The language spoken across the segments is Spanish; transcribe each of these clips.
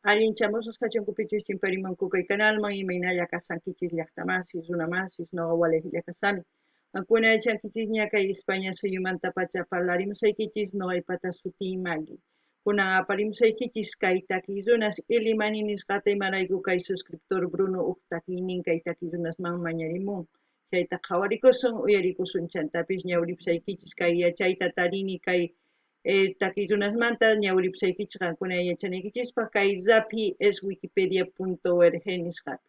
Allinchamos kachunkupichis chimparimankuka canalman imaynalla kasankichis llaqtamasis runamasis noqa llakasami ankuna aychankichis ña España suyumanta pacha parlarimusaykichis noqaypata sutin Maggie kunan aparimusaykichis kay takiq runas Ilimani nisqata imarayku kay suscriptor Bruno huk takiynin kay takiq runasman mañarimun chayta qhawarikusun uyarikusun chantapis ñawripusaykichis kay yachayta tarini kay takiq runasmanta ñawripusaykichis qankuna yachaniykichispa kay rapi es wikipedia.org nisqapi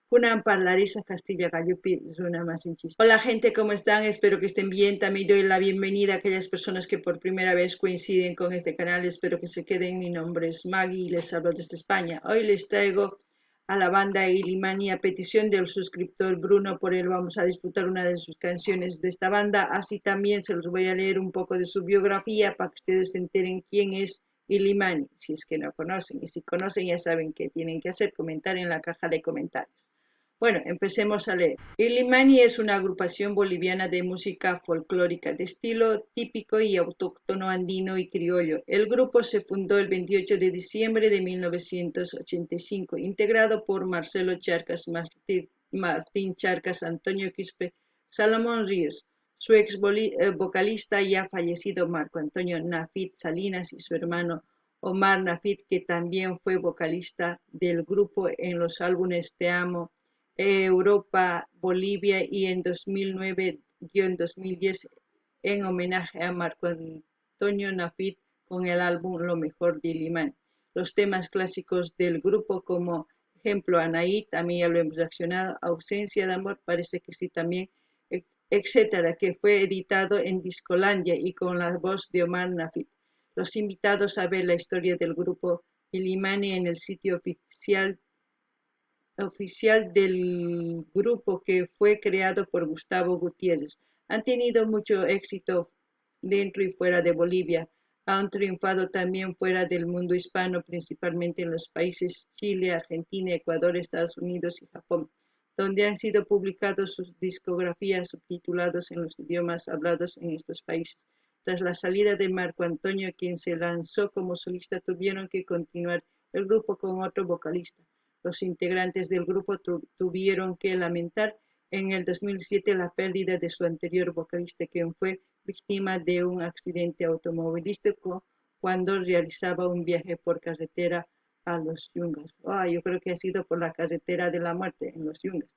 kunan parlarisaq Castilla gallupi runamasinchis. Hola gente, ¿cómo están? Espero que estén bien. También doy la bienvenida a aquellas personas que por primera vez coinciden con este canal. Espero que se queden. Mi nombre es Maggie y les hablo desde España. Hoy les traigo a la banda Ilimani a petición del suscriptor Bruno. Por él vamos a disfrutar una de sus canciones de esta banda. Así también se los voy a leer un poco de su biografía para que ustedes se enteren quién es Ilimani, si es que no conocen. Y si conocen ya saben qué tienen que hacer, comentar en la caja de comentarios. Bueno, empecemos a leer. Ilimani es una agrupación boliviana de música folclórica de estilo típico y autóctono andino y criollo. El grupo se fundó el 28 de diciembre de 1985, integrado por Marcelo Charcas, Martín Charcas, Antonio Quispe, Salomón Ríos, su ex vocalista ya fallecido Marco Antonio Nafit Salinas y su hermano Omar Nafit, que también fue vocalista del grupo en los álbumes Te Amo, Europa, Bolivia y en 2009-2010 en homenaje a Marco Antonio Nafit con el álbum Lo Mejor de Ilimani. Los temas clásicos del grupo como ejemplo Anaí, también ya lo hemos reaccionado, Ausencia de Amor, parece que sí también, etcétera, que fue editado en Discolandia y con la voz de Omar Nafit. Los invitados a ver la historia del grupo Ilimani en el sitio oficial del grupo que fue creado por Gustavo Gutiérrez. Han tenido mucho éxito dentro y fuera de Bolivia. Han triunfado también fuera del mundo hispano, principalmente en los países Chile, Argentina, Ecuador, Estados Unidos y Japón, donde han sido publicados sus discografías subtitulados en los idiomas hablados en estos países. Tras la salida de Marco Antonio, quien se lanzó como solista, tuvieron que continuar el grupo con otro vocalista. Los integrantes del grupo tuvieron que lamentar en el 2007 la pérdida de su anterior vocalista, quien fue víctima de un accidente automovilístico cuando realizaba un viaje por carretera a los Yungas. Yo creo que ha sido por la carretera de la muerte en los Yungas,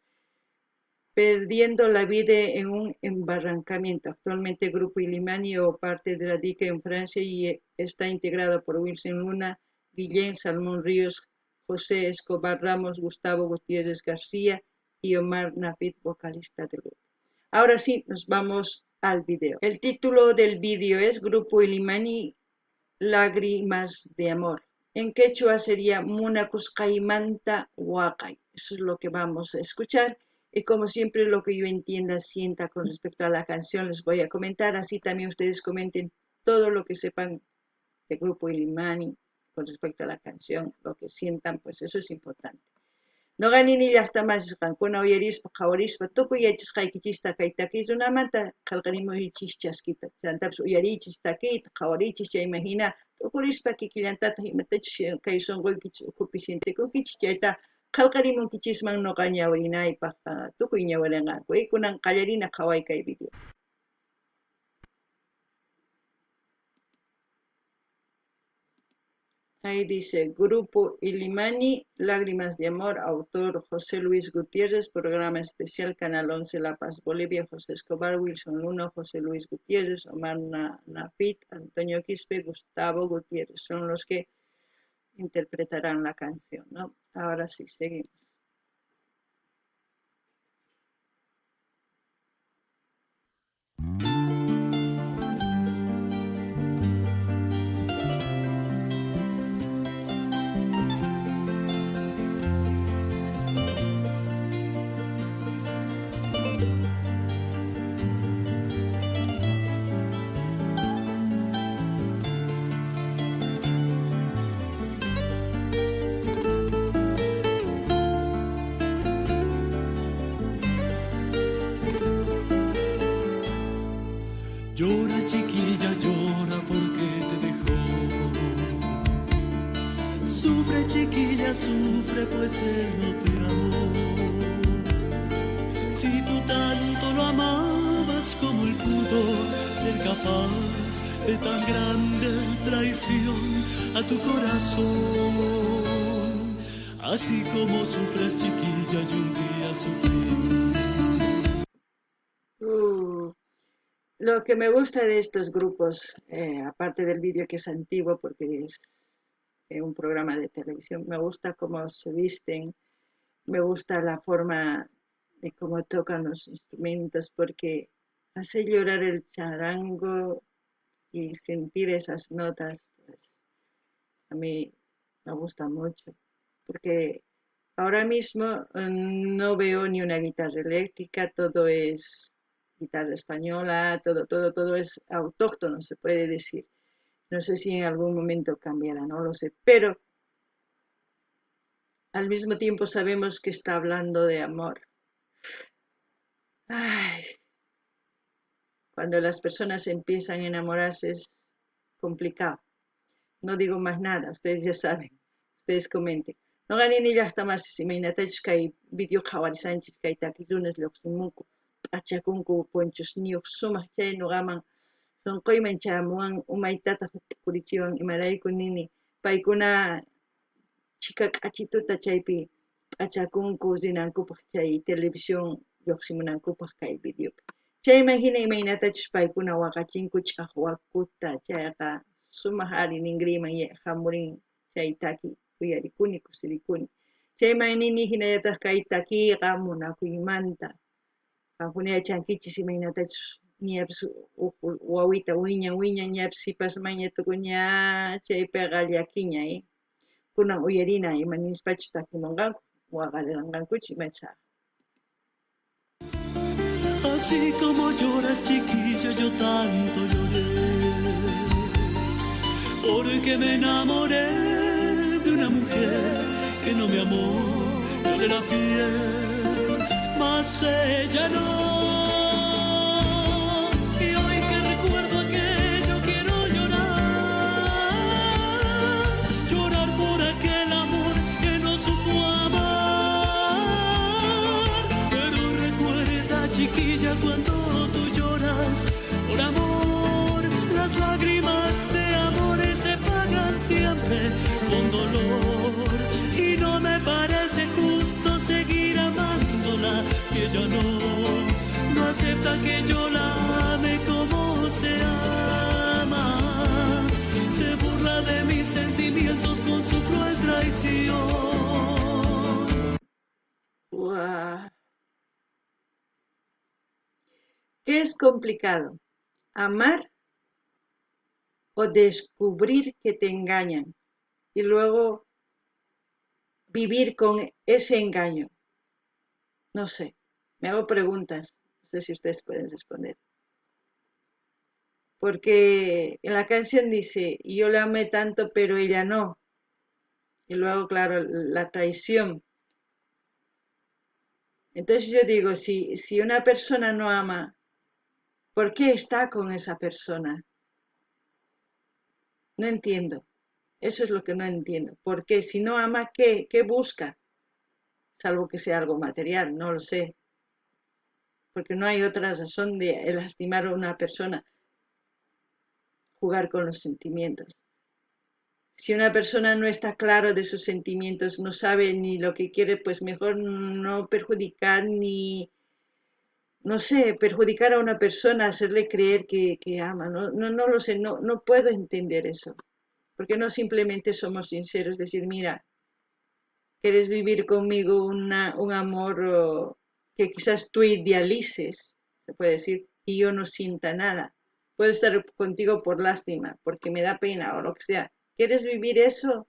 perdiendo la vida en un embarrancamiento. Actualmente el grupo Ilimani o parte de la DICA en Francia y está integrado por Wilson Luna, Guillén, Salmón Ríos, José Escobar Ramos, Gustavo Gutiérrez García y Omar Nafit, vocalista del grupo. Ahora sí, nos vamos al video. El título del video es Grupo Ilimani, Lágrimas de Amor. En quechua sería Munakusqaymanta Huacay. Eso es lo que vamos a escuchar. Y como siempre, lo que yo entienda, sienta con respecto a la canción, les voy a comentar. Así también ustedes comenten todo lo que sepan del Grupo Ilimani con respecto a la canción, lo que sientan, pues eso es importante. No ganini llaqtamas qankuna uyarispa qawarispa tukuy yachasqaykichista kay takiq runamanta qallqarimuchis chaskita chantapis uyarichis takiyta qawarichis chay imagina tukurispa kikillantata imatachus kay sunquykichis ukhupi sintikunkichis chayta qallqarimunkichisman noqa ñawrinaypaq tukuy ñawirinqaku kunan qallarina qhaway kay video. Ahí dice, Grupo Ilimani, Lágrimas de Amor, autor José Luis Gutiérrez, programa especial, Canal 11, La Paz, Bolivia, José Escobar, Wilson Luna, José Luis Gutiérrez, Omar Nafit, Antonio Quispe, Gustavo Gutiérrez, son los que interpretarán la canción, ¿no? Ahora sí, seguimos. Llora chiquilla, llora porque te dejó. Sufre chiquilla. ella sufre pues él no te amó. Si tú tanto lo amabas como él pudo ser capaz de tan grande traición a tu corazón, así como sufres chiquilla y un día sufrí. Lo que me gusta de estos grupos, aparte del vídeo que es antiguo porque es un programa de televisión, me gusta cómo se visten, me gusta la forma de cómo tocan los instrumentos porque hace llorar el charango y sentir esas notas, pues a mí me gusta mucho porque ahora mismo no veo ni una guitarra eléctrica, todo es guitarra española, todo es autóctono, se puede decir. No sé si en algún momento cambiará, no lo sé, pero al mismo tiempo sabemos que está hablando de amor. Ay, cuando las personas empiezan a enamorarse es complicado. No digo más nada, ustedes ya saben, ustedes comenten. No ganen ni ya hasta más si me inatach kai video kawari sánchez kai takizunes loximuku achakunku ponchos niok sumas chay no gaman son koiman chamuan umaitata kurichiwan imarayku nini paikuna chika kachituta chaypi achakunku rinankupaq chay televisión lluqsimunankupaq kay videopi. Chayman hina imaynatachus paykuna waqachinku ch'aqwakuta chayqa sumaq ari ningriyman hamurin chay taki uyarikuni kusirikuni. Chayman nini hinallataq kay takiqa munakuymanta qankuna yachankichis imaynatachus ñapis wawita wiñan ñapis sipasmaña tukuña chaypiqa llakiña kunan uyarina ima nispachus takimunqanku waqariranqankuchis imacha. Así como lloras chiquillo yo tanto lloré, porque me enamoré de una mujer que no me amó, yo le era fiel, mas ella no. Y hoy que recuerdo aquello quiero llorar por aquel amor que no supo amar. Pero recuerda chiquilla cuando tú lloras por amor, las lágrimas de amores se pagan siempre con dolor. Y no me parece justo seguir amándola si ella no acepta que yo la ame como se ama. Se burla de mis sentimientos con su cruel traición. Wow. ¿Qué es complicado? ¿Amar o descubrir que te engañan y luego vivir con ese engaño? No sé, me hago preguntas, no sé si ustedes pueden responder. Porque en la canción dice, yo la amé tanto pero ella no. Y luego, claro, la traición. Entonces yo digo, si una persona no ama, ¿por qué está con esa persona? No entiendo. Eso es lo que no entiendo. ¿Por qué? Si no ama, ¿qué busca? Salvo que sea algo material, no lo sé. Porque no hay otra razón de lastimar a una persona, jugar con los sentimientos. Si una persona no está claro de sus sentimientos, no sabe ni lo que quiere, pues mejor no perjudicar ni, no sé, perjudicar a una persona, hacerle creer que ama. No lo sé, no puedo entender eso. Porque no simplemente somos sinceros, decir, mira, quieres vivir conmigo un amor que quizás tú idealices, se puede decir, y yo no sienta nada. Puedo estar contigo por lástima, porque me da pena o lo que sea. ¿Quieres vivir eso?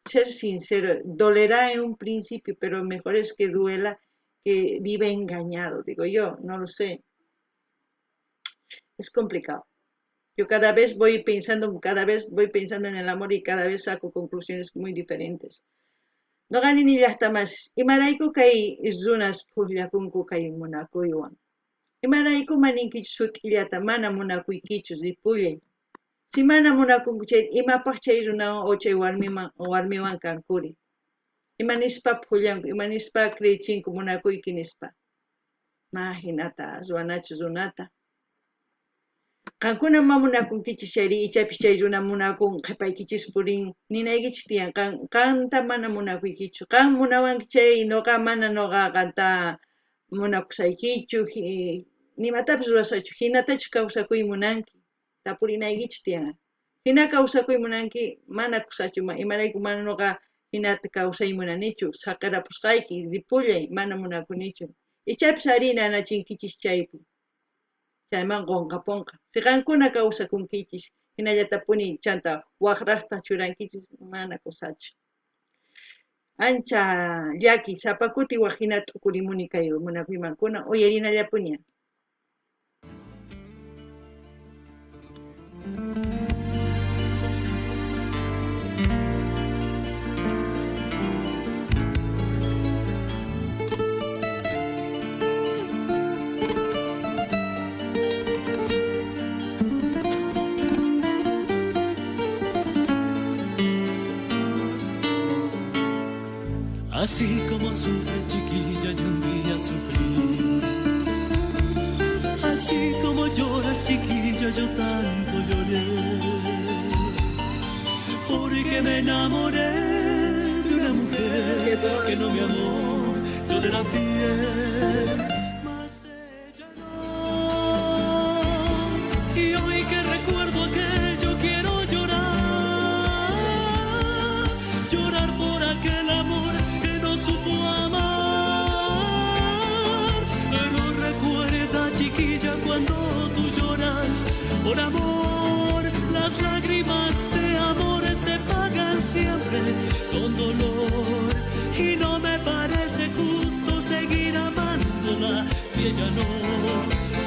Ser sincero, dolerá en un principio, pero mejor es que duela que vive engañado, digo yo, no lo sé. Es complicado. Yo cada vez voy pensando en el amor y cada vez saco conclusiones muy diferentes. No gani ni llaqtamas, imarayku kay runas pukllakunku kay munakuywan. Imarayku maninkichu sut'illata mana munakuykichu ripullay. Si mana munakunku chay imapaq chay runawan o chay warmiwan kankuri. Imanispa pullanku, imanispa creychinku munakuyki nispa. Imaginata ruwanachu runata. Qankuna munakunkichis chayri ichapis chay runa munakun qhipaykichis purin ninaykichis tiyan qanta mana munakuykichu. Qan munawanki chay ñuqa mana qanta munakusaykichu nimatapis rurasaychu hinatachu kawsakuy munanki tapurinaykichis tiyan. Hina kawsakuy munanki mana kusachu imarayku mana ñuqa hinata kawsay munanichu saqirapusqayki ripullay mana munakunichu. Ichapis ari nanachinkichis chaypi. Chayman qunqapunqa. Si qankuna kawsakunkichis hinallatapuni chanta waqraqta churankichis mana kusachu. Ancha llaki sapakuti waqhina t'ukurimuni kay munakuymankuna uyarinallapuña. Así como sufres, chiquilla, yo un día sufrí. Así como lloras, chiquilla, yo tanto lloré. Porque me enamoré de una mujer que no me amó, yo le era fiel, mas ella no. Y hoy que recuerdo aquello quiero llorar, llorar por aquel amor supo amar, pero recuerda, chiquilla, cuando tú lloras por amor, las lágrimas de amor se pagan siempre con dolor, y no me parece justo seguir amándola si ella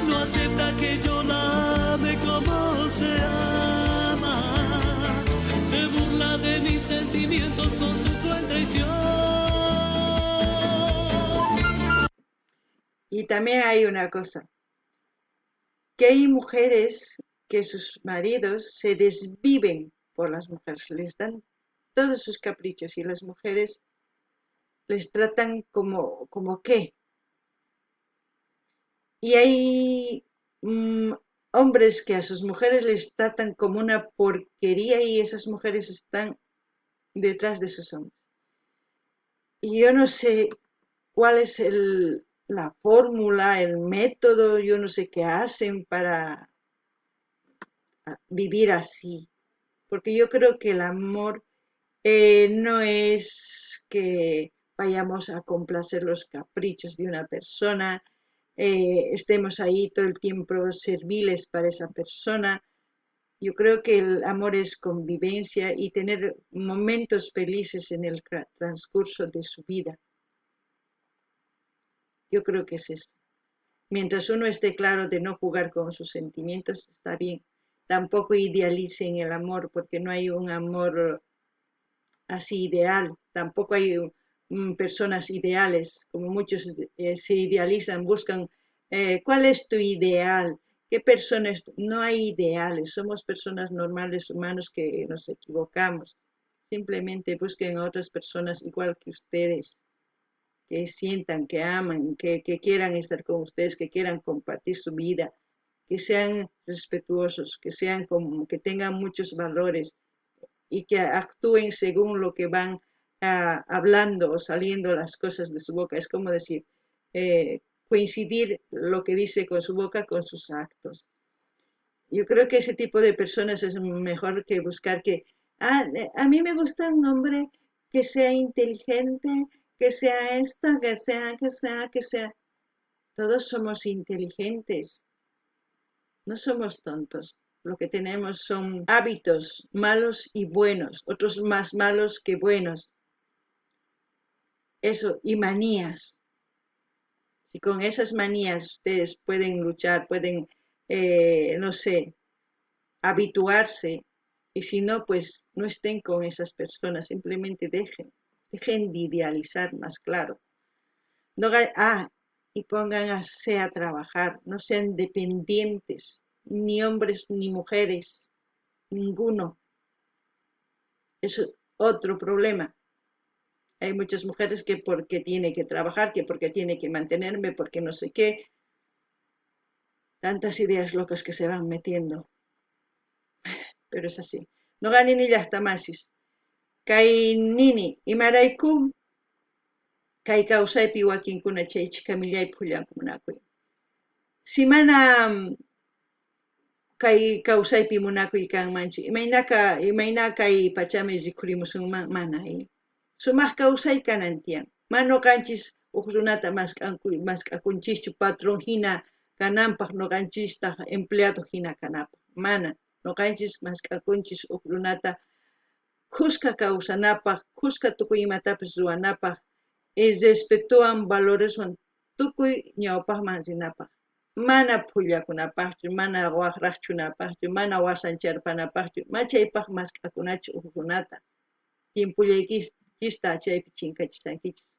no acepta que yo la ame como se ama, se burla de mis sentimientos con su cruel traición. Y también hay una cosa, que hay mujeres que sus maridos se desviven por las mujeres, les dan todos sus caprichos y las mujeres les tratan como qué. Y hay hombres que a sus mujeres les tratan como una porquería y esas mujeres están detrás de esos hombres. Y yo no sé cuál es la fórmula, el método, yo no sé qué hacen para vivir así. Porque yo creo que el amor no es que vayamos a complacer los caprichos de una persona, estemos ahí todo el tiempo serviles para esa persona. Yo creo que el amor es convivencia y tener momentos felices en el transcurso de su vida. Yo creo que es eso. Mientras uno esté claro de no jugar con sus sentimientos, está bien. Tampoco idealicen el amor, porque no hay un amor así ideal. Tampoco hay personas ideales, como muchos se idealizan, buscan ¿cuál es tu ideal? ¿Qué personas? No hay ideales, somos personas normales, humanos que nos equivocamos. Simplemente busquen a otras personas igual que ustedes, que sientan, que aman, que quieran estar con ustedes, que quieran compartir su vida, que sean respetuosos, que tengan muchos valores y que actúen según lo que van hablando o saliendo las cosas de su boca. Es como decir, coincidir lo que dice con su boca con sus actos. Yo creo que ese tipo de personas es mejor que buscar que, a mí me gusta un hombre que sea inteligente, que sea esto, que sea. Todos somos inteligentes, no somos tontos. Lo que tenemos son hábitos malos y buenos, otros más malos que buenos. Eso, y manías. Si con esas manías ustedes pueden luchar, pueden, no sé, habituarse, y si no, pues no estén con esas personas, simplemente dejen de idealizar más claro. No, y pónganse a trabajar, no sean dependientes, ni hombres ni mujeres, ninguno. Es otro problema. Hay muchas mujeres que porque tiene que trabajar, que porque tiene que mantenerme, porque no sé qué. Tantas ideas locas que se van metiendo. Pero es así. No ganini llaqtamasis. Kay nini imaraykum kay kawsaypi wakinkuna chaychi kamillaypi huyankunakuy. Si mana kay kawsaypi munakuy kanmanchu imayna kay pachami rikhurimusunman mana sumaq kawsay kanan tiyan. Mana noqanchis uq runata mask'akunchischu patrón hina kananpaq noqanchistaq empleado hina kanapaq. Mana noqanchis mask'akunchis uq runata kuska kawsanapaq, kuska tukuy imatapis ruwanapaq, respetuwan, valoreswan tukuy ñawpaqman rinapaq. Mana phullakunapaqchu, mana waqraqchunapaqchu, mana wasancharpanapaqchu, machaypaq mask'akunachu uq runata. Timpullaykista chaypi chinkachishankichis.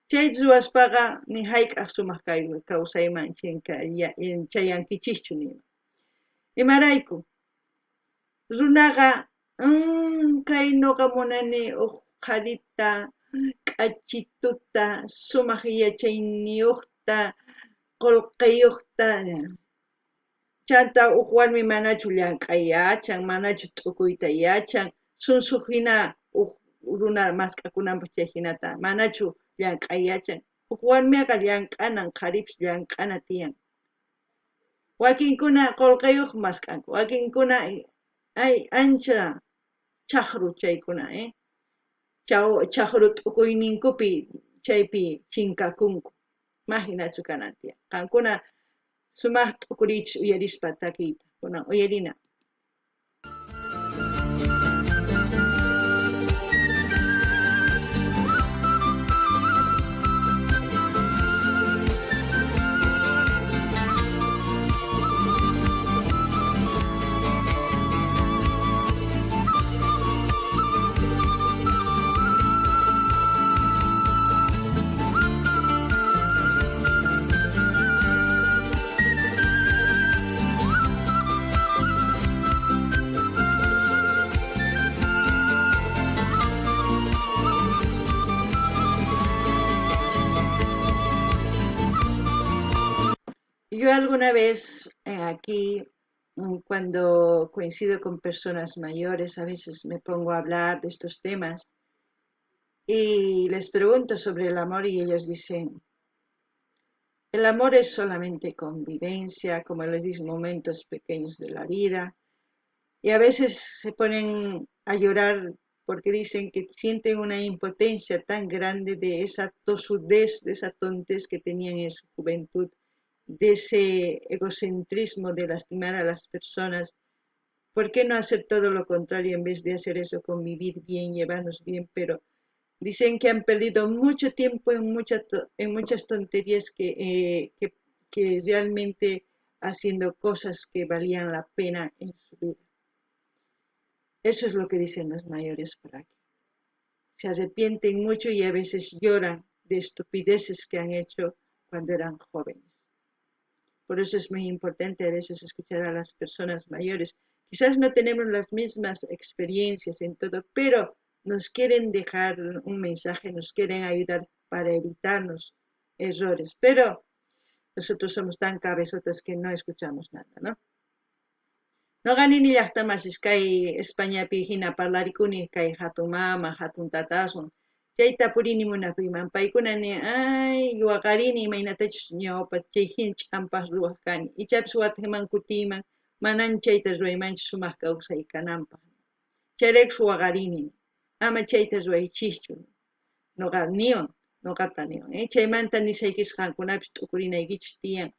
Chay ruwaspaqa ni hayk'aq sumaq kawsayman chayankichischu nima. Imarayku runaqa kay nuqa munani uq qarita, k'achituta, sumaq yachayniyuqta, qullqiyuqta. Chanta uq warmi manachu llank'ay manachu t'ukuyta yachan, sunsuq hina uq runa mask'akunanpaq chay hinata manachu llank'ay yachan. Uq warmiqa llank'anan, qharipish llank'ana tiyan. Wakinkuna qullqiyuq mask'anku, wakinkuna ancha chaqru chaykuna, chaqru t'ukuyninkupi chaypi chinkakunku. Imaginachu kanan tiyan. Qankuna sumaq t'ukuriychis uyarispa takiyta, kunan uyarina. Yo alguna vez aquí, cuando coincido con personas mayores, a veces me pongo a hablar de estos temas y les pregunto sobre el amor y ellos dicen, el amor es solamente convivencia, como les digo, momentos pequeños de la vida, y a veces se ponen a llorar porque dicen que sienten una impotencia tan grande de esa tosudez, de esa tontez que tenían en su juventud, de ese egocentrismo de lastimar a las personas. ¿Por qué no hacer todo lo contrario en vez de hacer eso, convivir bien, llevarnos bien? Pero dicen que han perdido mucho tiempo en muchas tonterías que realmente haciendo cosas que valían la pena en su vida. Eso es lo que dicen los mayores por aquí. Se arrepienten mucho y a veces lloran de estupideces que han hecho cuando eran jóvenes. Por eso es muy importante a veces escuchar a las personas mayores. Quizás no tenemos las mismas experiencias en todo, pero nos quieren dejar un mensaje, nos quieren ayudar para evitarnos errores. Pero nosotros somos tan cabezotas que no escuchamos nada, ¿no? No ganini llaqtamasis kay Españapi hina parlarikuni kay hatun mama, hatun tatasun. Chay tapurini munakuyman paykunani waqarini imaynatachus ñawpa chay hina ch'ampaq ruwaq kani. Ichapis wataman kutiyman manan chayta ruwaymanchu sumaq kawsay kananpaq. Chayraykus waqarini ama chayta ruwaychischu. Nuqata niwan. Chaymanta nisaykis qankunapis t'ukurinaykichis tiyan.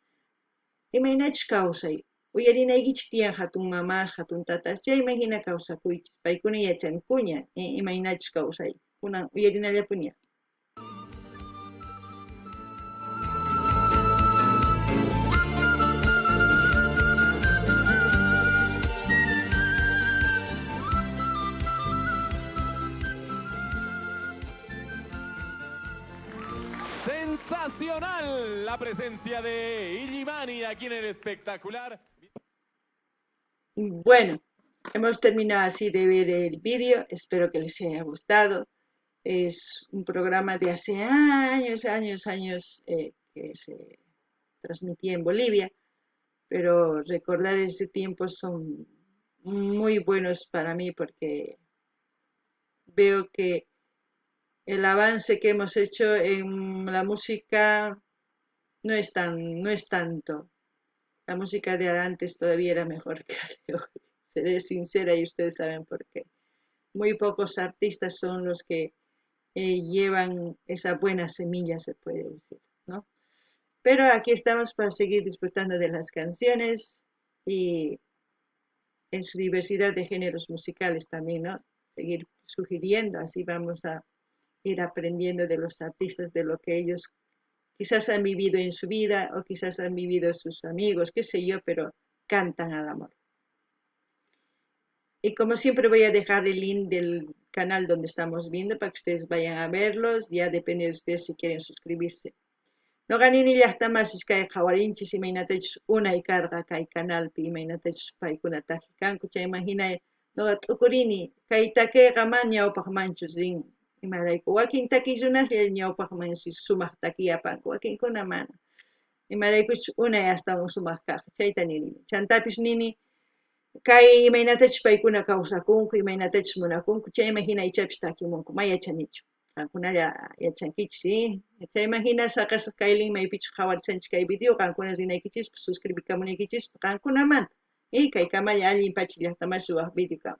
Imaynachus kawsay. Uyarinaykichis tiyan hatun mamas, hatun tatas, chayman hina kawsakuychis. Paykuna yachankuña imaynachus kawsay. Kunan uyarinallapuña. Sensacional la presencia de Illimani aquí en el espectacular. Bueno, hemos terminado así de ver el vídeo, espero que les haya gustado. Es un programa de hace años, años, años que se transmitía en Bolivia, pero recordar ese tiempo son muy buenos para mí porque veo que el avance que hemos hecho en la música no es tanto. La música de antes todavía era mejor que la de hoy. Seré sincera y ustedes saben por qué. Muy pocos artistas son los que llevan esa buena semilla, se puede decir, ¿no? Pero aquí estamos para seguir disfrutando de las canciones y en su diversidad de géneros musicales también, ¿no? Seguir sugiriendo, así vamos a ir aprendiendo de los artistas, de lo que ellos quizás han vivido en su vida o quizás han vivido sus amigos, qué sé yo, pero cantan al amor. Y como siempre voy a dejar el link del canal donde estamos viendo para que ustedes vayan a verlos, ya depende de ustedes si quieren suscribirse. No ganini llaqtamasich kay qhawarinchis imaynatachus unay karqa kay canalpi imaynatachus paykunataji kanku chayman hinay noqa t'ukurini kay takiqa mana ñawpaqmanchus rin imarayku wakin takiy runaqlla ñawpaqman sumaq takiy apanku wakinkuna mana imaraykuchus unay astawan sumaq kaq chayta nini chantapis nini kay imaynatachus paykuna kawsakunku imaynatachus munakunku chayman hina ichapis takimunku ma yachanichu qankunalla yachankichis ¿sí? Chayman hina saqasqa kay link maypichus qhawarishanchik kay video qankuna rinaykichis suscribikamunaykichis qankunamanta y kay kamalla allin pachik llaqtamashu waq video kan